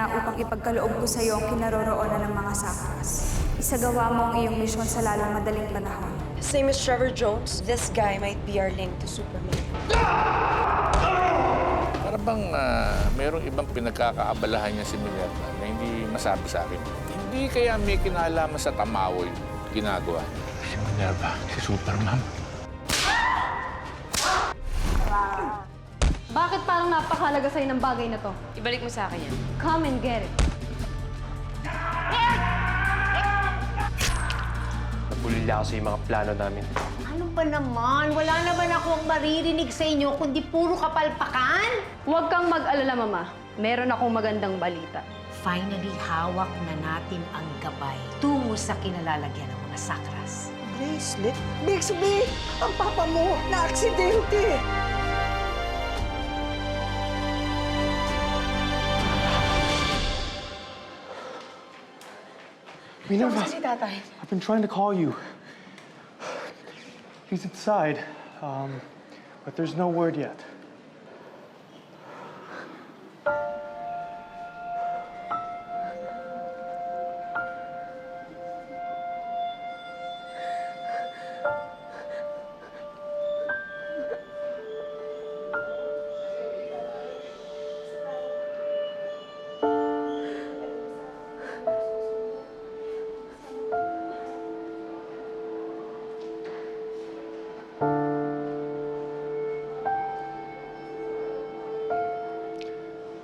na upang ipagkaloob ko sa iyo ang kinaroroonan ng mga sakras. Isagawa mo ang iyong misyon sa lalong madaling panahon. His name is Trevor Jones. This guy might be our link to Superman. Para bang merong ibang pinagkakaabalahan niya si Minerva na hindi masabi sa akin. Hindi kaya may kinalaman sa Tamaoy ginagawa. Si Minerva, si Superman. Bakit parang napakahalaga sa'yo ng bagay na to? Ibalik mo sa akin yan. Come and get it. Nabulila ako sa mga plano namin. Ano ba naman? Wala naman akong maririnig sa inyo kundi puro kapalpakan. Huwag kang mag-alala, Mama. Meron akong magandang balita. Finally, hawak na natin ang gabay tungo sa kinalalagyan ng mga sakras. Bracelet? Bixby, ang papa mo na aksidente. Minerva, Si tatay. I've been trying to call you. He's inside, but there's no word yet.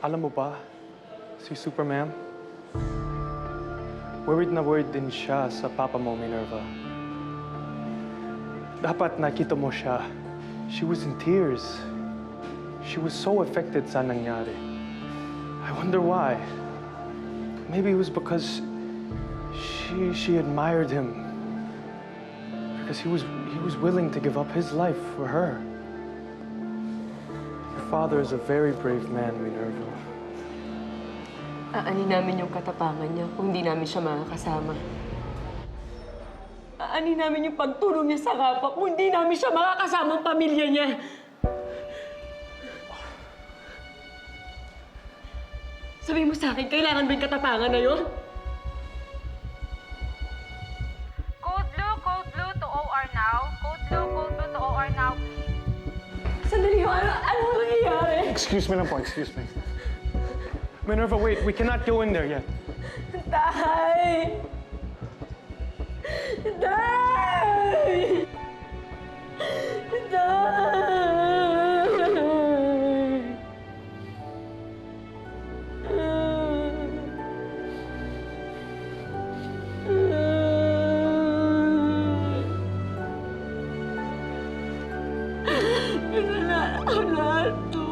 Alam mo ba, si Superman, worried na worried din siya sa papa mo, Minerva. Dapat nakita mo siya. She was in tears. She was so affected sa nangyari. I wonder why. Maybe it was because she admired him. Because he was willing to give up his life for her. Your father is a very brave man, Minerva. Aanin namin yung katapangan niya kung hindi namin siya makakasama. Aanin namin yung pagtulong niya sa kapwa kung hindi namin siya makakasama ang pamilya niya. Sabi mo sa akin, kailangan ba yung katapangan na yun? Code blue to OR now. Code blue to OR now, please. Sandali yun, ano nangyayari? Excuse me lang po, excuse me. Minerva, wait, we cannot go in there yet. Tay! Tay! Kasalanan ko lahat to.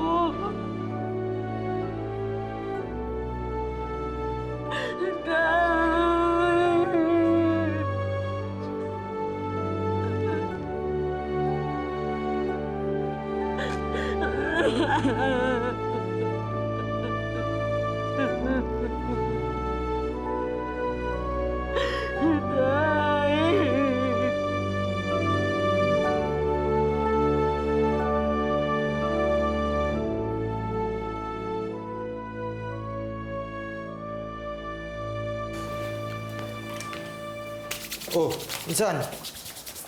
Oh, Insan.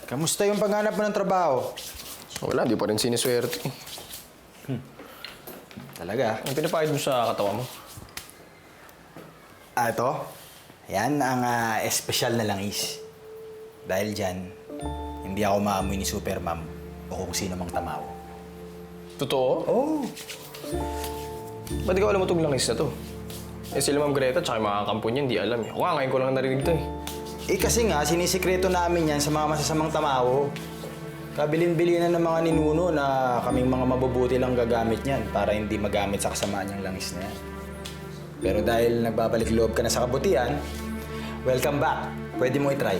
Kamusta yung paghanap mo ng trabaho? Wala, di pa rin siniswerte. Talaga? Ang pinapahid mo sa katawan mo? Ito. Yan ang espesyal na langis. Dahil dyan, hindi ako maamoy ni Supermam o kung sino mang tamaw. Totoo? Oh, Ba't ikaw alam mo itong langis na to? Eh sila Ma'am Greta tsaka yung mga kampo niya, hindi alam eh. Ako nga, ngayon ko lang narinig to eh. kasi nga, sinisikreto namin yan sa mga masasamang tamaw. Kabilin-bilinan ng mga ninuno na kaming mga mabubuti lang gagamit niyan para hindi magamit sa kasamaan niyang langis na yan. Pero dahil nagbabalik loob ka na sa kabutihan, welcome back. Pwede mo i-try.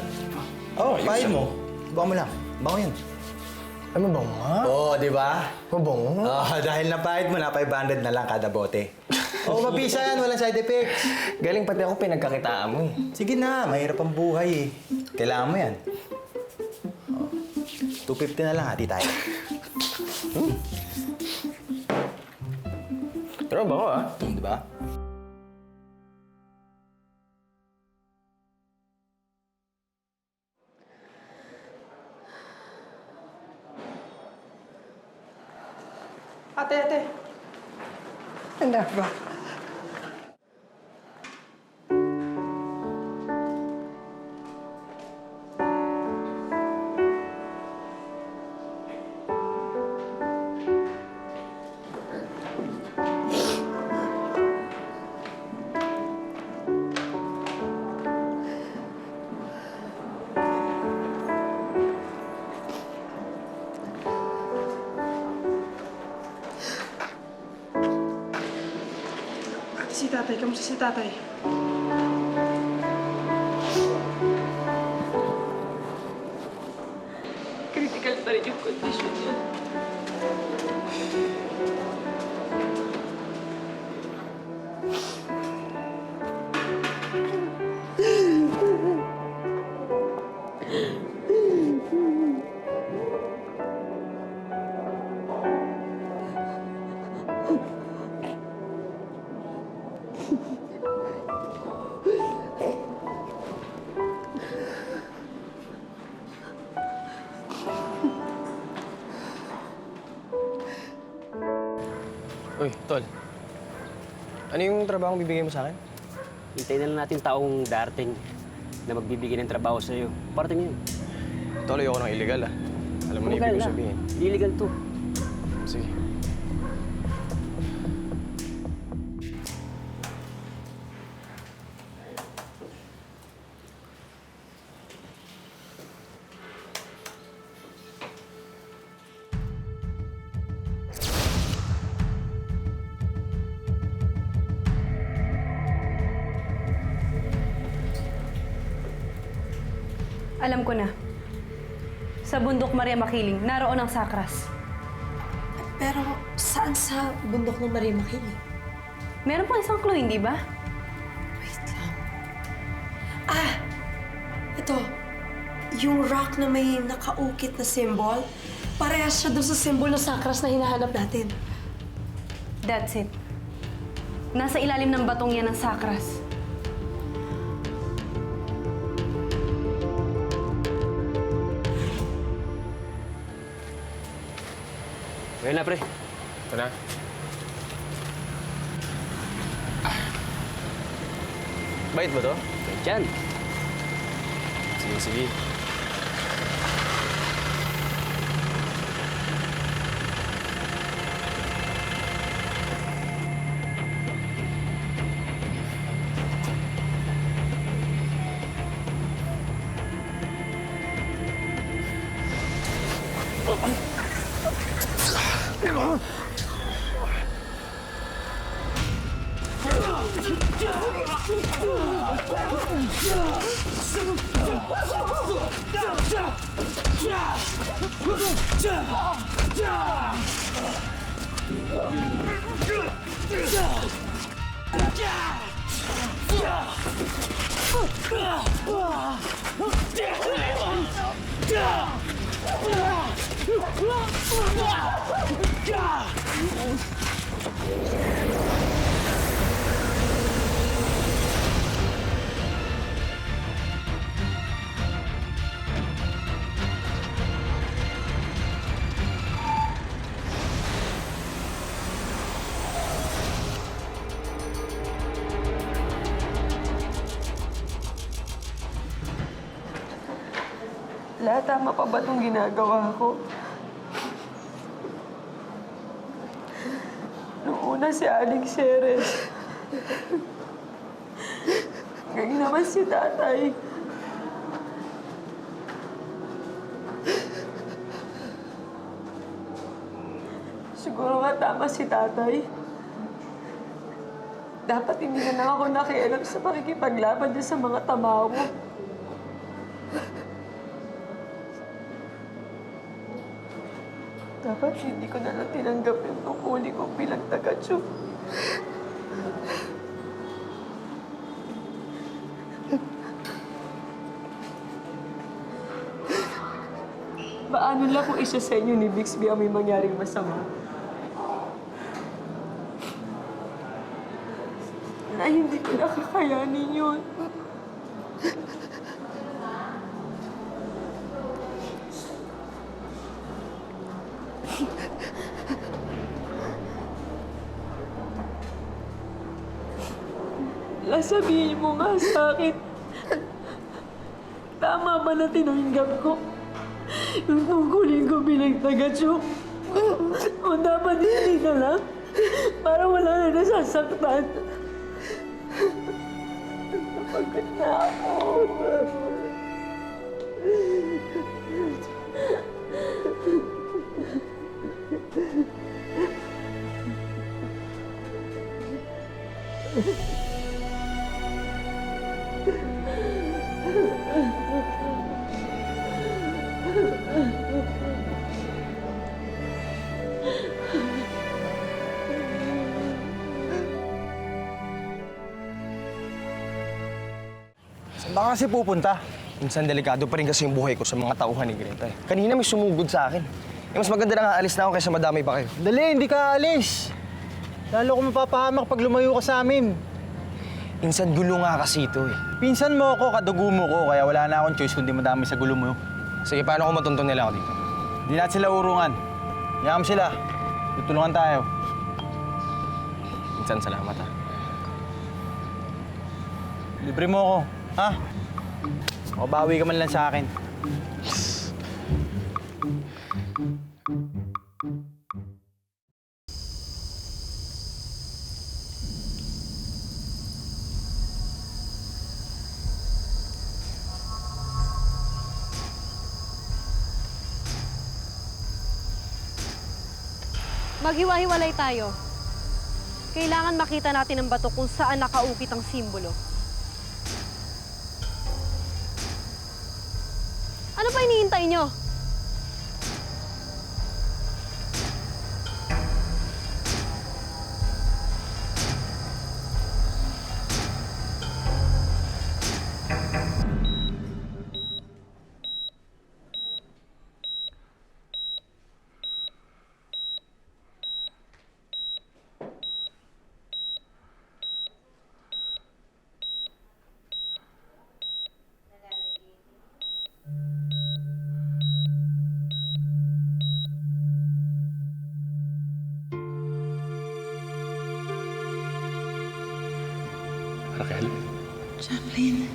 Oh, pahin mo. Bango mo lang. Bango yan. Ay, mabango nga. Oo, di ba? Mabango. Dahil napahid mo na, 500 na lang kada bote. Mabisa yan. Walang side effects. Galing pati ako pinagkakitaan mo eh. Sige na, mahirap ang buhay eh. Kailangan mo yan. 250 na lang, hati tayo. Pero bango ah. Di ba? Ate. Anak ba? Si tatay, kamusta si tatay? Critical pa rin yung kondisyon niya. Uy, Tol. Ano yung trabaho bibigay mo sa akin? Hintayin na lang natin taong darating na magbibigay ng trabaho sa'yo. Parating yun. Tol, ayoko ng illegal ah. Alam mo na ibig ko sabihin. Illegal to. Sige. Alam ko na. Sa bundok Maria Makiling, naroon ang sakras. Pero saan sa bundok ng Maria Makiling? Meron pang isang clue, hindi ba? Wait lang. Ah! Ito. Yung rock na may nakaukit na symbol. Parehas siya doon sa symbol ng sakras na hinahanap natin. That's it. Nasa ilalim ng batong yan ng sakras. Ngayon na, pre. Ito na. Bait ba to? Diyan. Sige. Lahat tama pa ba itong ginagawa ko? Noong una si Aling Ceres. Ngayon naman si tatay. Siguro nga tama si tatay. Dapat hindi na lang ako nakialam sa pakikipaglaban niya sa mga tamawo. Dapat hindi ko na lang tinanggap yung tungkulin ko bilang taga-Diyo. Paano lang kung isa sa inyo ni Bixby ang may mangyaring masama? Na hindi ko nakakayanin yun. Kaya sabihin mo nga sa akin, tama ba na tinanggap ko yung tungkulin ko bilang taga-Chok? O dapat hindi na lang para wala na nasasaktan? Napagod na ako. Saan ba kasi pupunta? Minsan delikado pa rin kasi yung buhay ko sa mga tauhan ni Greta. Kanina may sumugod sa akin. Mas maganda na nga alis na ako kaysa madamay pa kayo. Dali, hindi ka alis. Lalo ko mapapahamak pag lumayo ka sa amin. Minsan gulo nga kasi ito eh. Pinsan mo ako, kadugo mo ko, kaya wala na akong choice kundi madami sa gulo mo. Sige, paano ko matuntun nila ako dito? Hindi natin sila urungan. Yam sila. Tutulungan tayo. Minsan salamat ha. Libre mo ako, ha? O bawi ka man lang sa akin. Maghiwa-hiwalay tayo. Kailangan makita natin ang bato kung saan nakaukit ang simbolo. Ano pa hinihintay nyo? Raquel? Chaplin.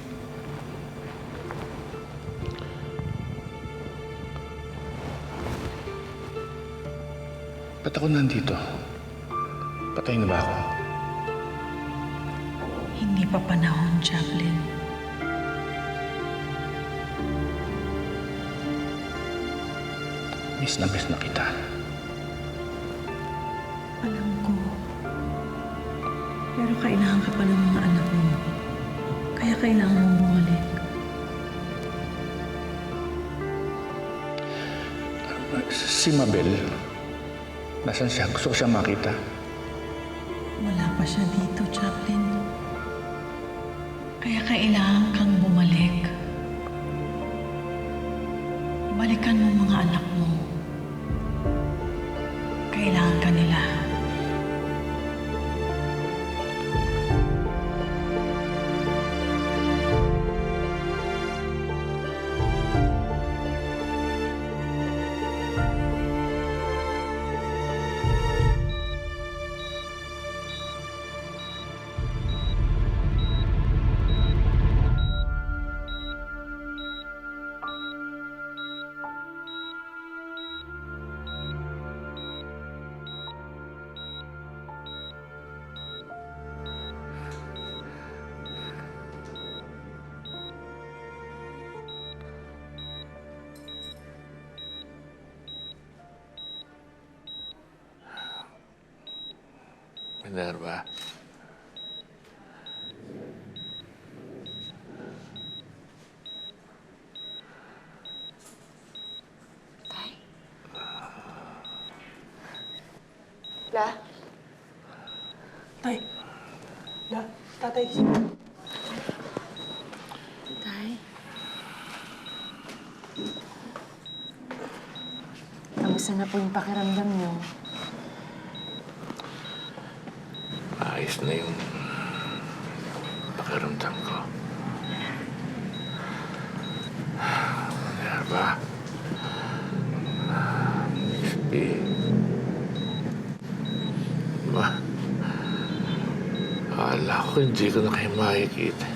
Ba't ako nandito? Patay na ba ako? Hindi pa panahon, Chaplin. Miss na kita. Alam ko. Pero kailangan ka pa ng mga anak mo. Kaya kailangan mong bumalik. Si Mabel, nasan siya? Gusto ko siya makita. Wala pa siya dito, Chaplin. Kaya kailangan kang bumalik. Balikan mo mga anak mo. Kailangan ka nila. Minerva. La? Tay. La, tatay. Tay. Kamusta na po yung pakiramdam niyo? Ayos na yung pakiramdam ko. Minerva. Ispi. Akala ko Ako hindi ko na kayo makikita.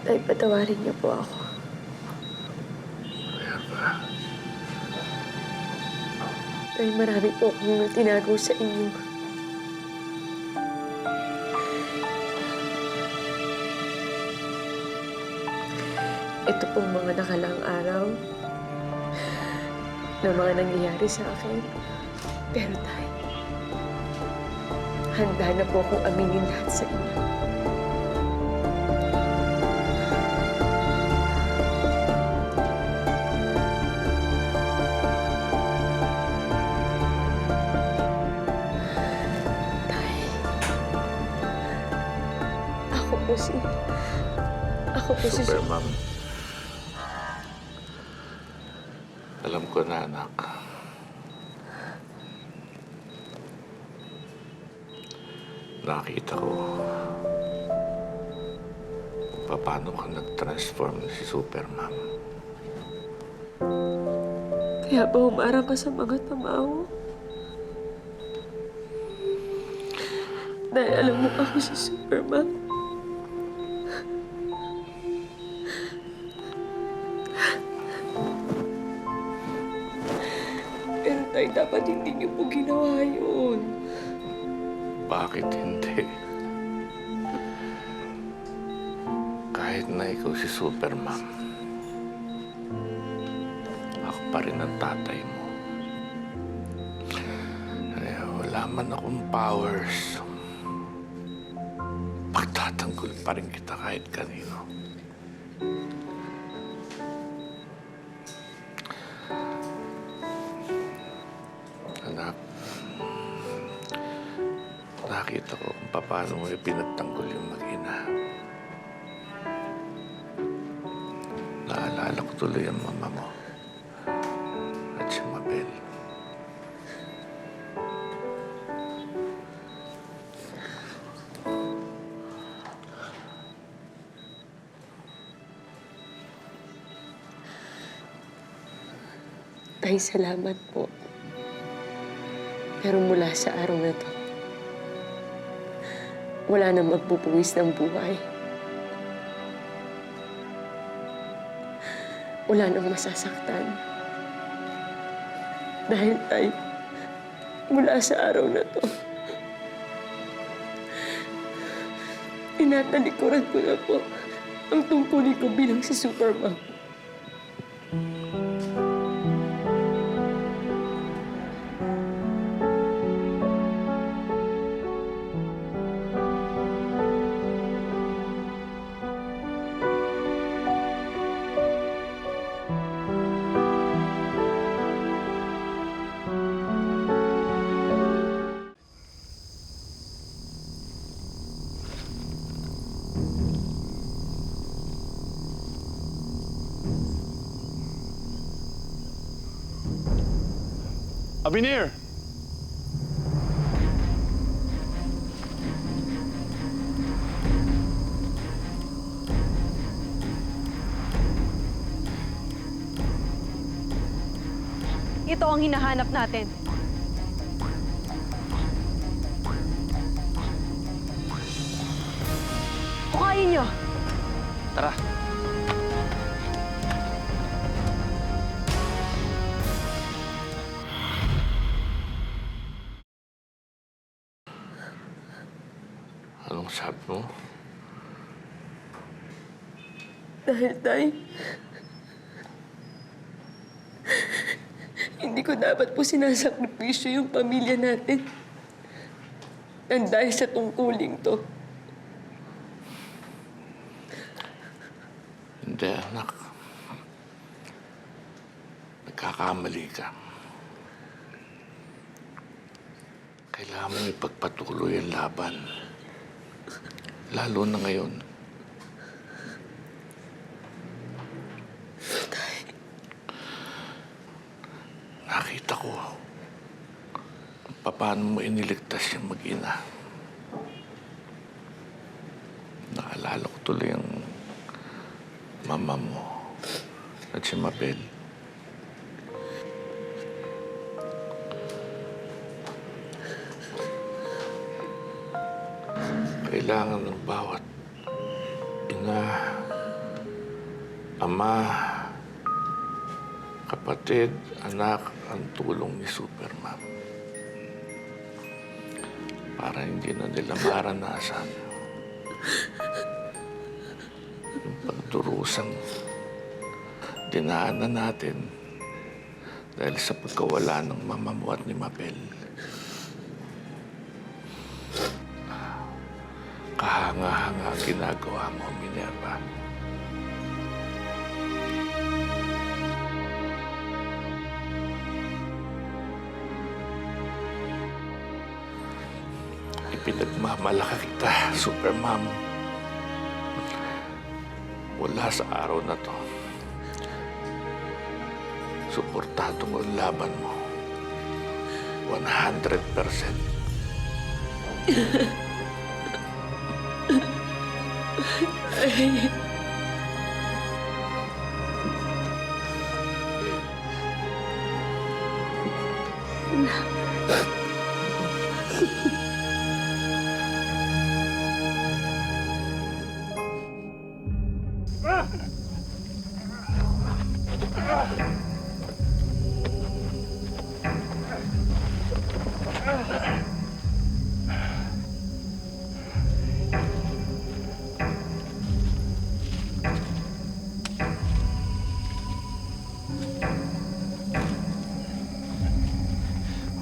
Tay, patawarin niyo po ako. Kaya ba? Tay, marami po akong tinago sa inyo. Ito pong mga nakalang araw na mga nangyayari sa akin. Pero tay, handa na po akong aminin lahat sa inyo. Tay, ako po si Supermom. Alam ko na, anak. Nakita ko paano ka nag-transform si Supermom. Kaya ba humarang ka sa mga tamaw? Dahil alam mo ako si Superman. Pero tayo dapat hindi niyo po ginawa yun. Bakit hindi? Kahit na ikaw si Supermom, ako pa rin ang tatay mo. Kaya wala man akong powers, pagtatanggol pa rin kita kahit kanino. Anak, nakita ko kung paano mo ipinagtanggol yung mag-ina. Naalala ko tuloy ang mama mo at si Mabel. Tay, salamat po. Pero mula sa araw na to, wala nang magbubuwis ng buhay. Wala nang masasaktan. Dahil tay, mula sa araw na to, tinatalikuran ko na po ang tungkulin ko bilang si Supermom. Abinir! Ito ang hinahanap natin. Hukayin niyo! Tara. Anong sabi mo? Dahil tay, hindi ko dapat po sinasakripisyo yung pamilya natin. Nang dahil sa tungkuling to. Hindi, anak. Nagkakamali ka. Kailangan mo ipagpatuloy ang laban. Lalo na ngayon. Nakita ko kung paano mo iniligtas yung mag-ina. Naalala ko tuloy ang mama mo at si Mabel. kailangan ng bawat ina, ama, kapatid, anak, ang tulong ni Supermom. Para hindi na nila maranasan yung pagdurusang dinaanan natin dahil sa pagkawala ng mama mo at ni Mabel. Kahanga-hanga ang ginagawa mo, Minerva. Ipinagmamalaki kita, Supermom. Mula sa araw na to, suportado ko ang laban mo. 100%.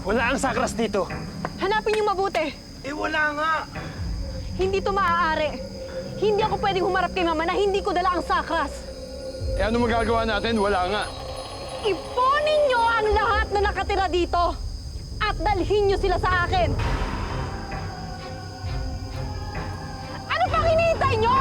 Wala ang sakras dito. Hanapin niyo mabuti. Wala nga. Hindi to maaari. Hindi ako pwedeng humarap kay Mama na hindi ko dala ang sakras. Ano magagawa natin? Wala nga. Iponin niyo ang lahat na nakatira dito at dalhin niyo sila sa akin. Ano pang hinihintay niyo?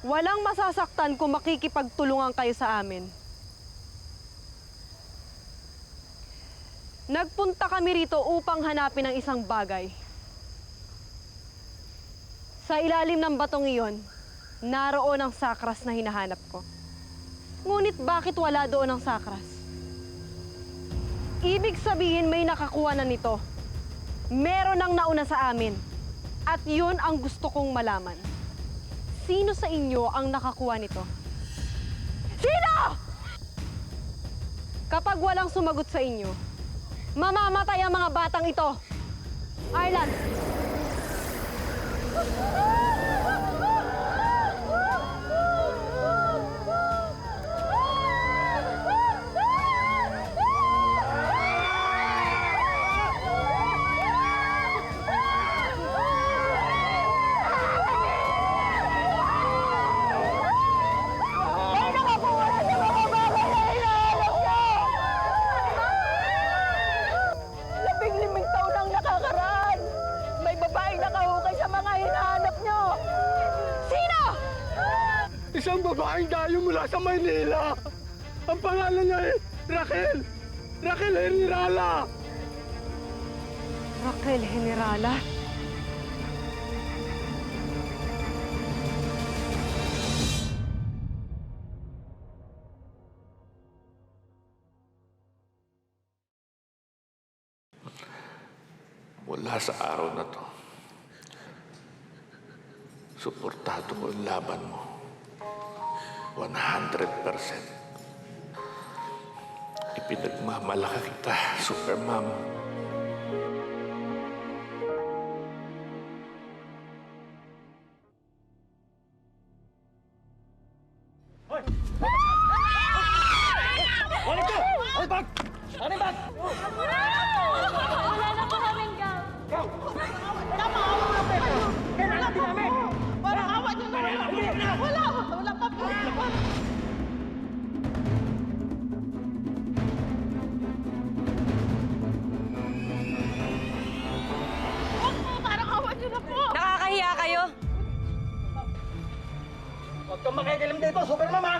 Walang masasaktan kung makikipagtulungan kayo sa amin. Nagpunta kami rito upang hanapin ang isang bagay. Sa ilalim ng batong iyon, naroon ang sakras na hinahanap ko. Ngunit bakit wala doon ang sakras? Ibig sabihin may nakakuha na nito. Meron ang nauna sa amin. At yun ang gusto kong malaman. Sino sa inyo ang nakakuha nito? Sino? Kapag walang sumagot sa inyo, mamamatay ang mga batang ito. Arlan! Isang babaeng dayo mula sa Maynila. Ang pangalan niya ay Raquel. Raquel Generala. Raquel Generala? Mula sa araw na to, suportado ko ang laban mo. 100%. Ipinagmamalaki kita, Supermom. Wala na po kaming gaw. Napaawa na kayo. Kailangan din namin. Parang awa niyo na. Wala pa po. Parang awa niyo na po. Nakakahiya kayo. Huwag kang makikialam dito, Supermom, ha?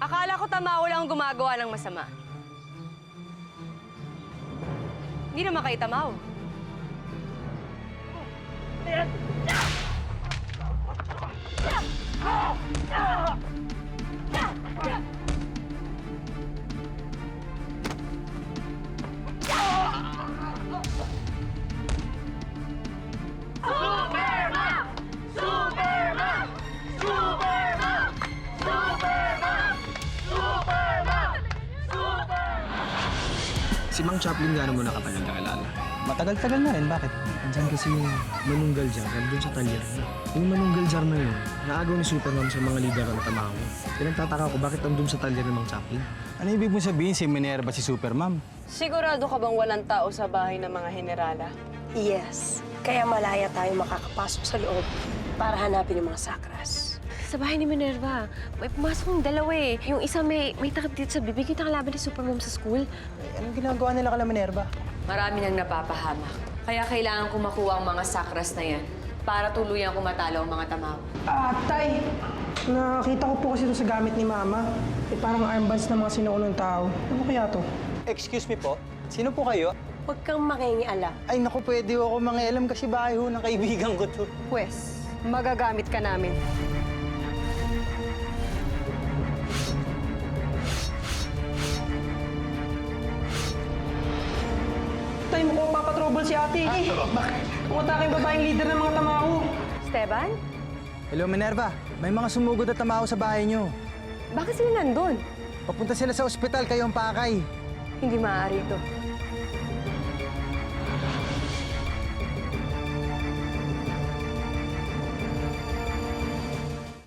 Akala ko tamaw lang ang gumagawa ng masama. Hindi naman kayo tamaw. Si Mang Chaplin gano'n mo nakapal nagkakilala? Matagal-tagal na rin, bakit? Diyan kasi yung manunggal jar, nandun sa talyer niya. Yung manunggal jar na yun, naagaw ni Superman sa mga lider ng Tamaho. Pinagtataka ko bakit nandun sa talyer ni Mang Chaplin. Ano ibig mong sabihin si Minerva si Supermam? Sigurado ka bang walang tao sa bahay ng mga henerala? Yes. Kaya malaya tayo makakapasok sa loob para hanapin yung mga sakras. Sa bahay ni Minerva, may pumasok ng dalawa eh. Yung isa may takip dito sa bibig, yung nakalaban ni Supermom sa school. Anong ginagawa nila kala Minerva? Marami nang napapahamak. Kaya kailangan ko makuha ang mga sakras na yan para tuluyan ko matalo ang mga tamaw. Tay, nakita ko po kasi ito sa gamit ni Mama. Parang armbands ng mga sinuunong tao. Ano kaya to? Excuse me po, sino po kayo? Huwag kang mangingialam. Ay naku, pwede ako mangialam kasi bahay ho ng kaibigan ko to. Pwes, magagamit ka namin. Tay, mukhang papatrouble si ate. Bakit? Umutake yung babaeng leader ng mga tamaho. Esteban? Hello Minerva, may mga sumugod at tamaho sa bahay niyo. Bakit sila nandun? Papunta sila sa ospital, kayo ang pakay. Hindi maaari ito.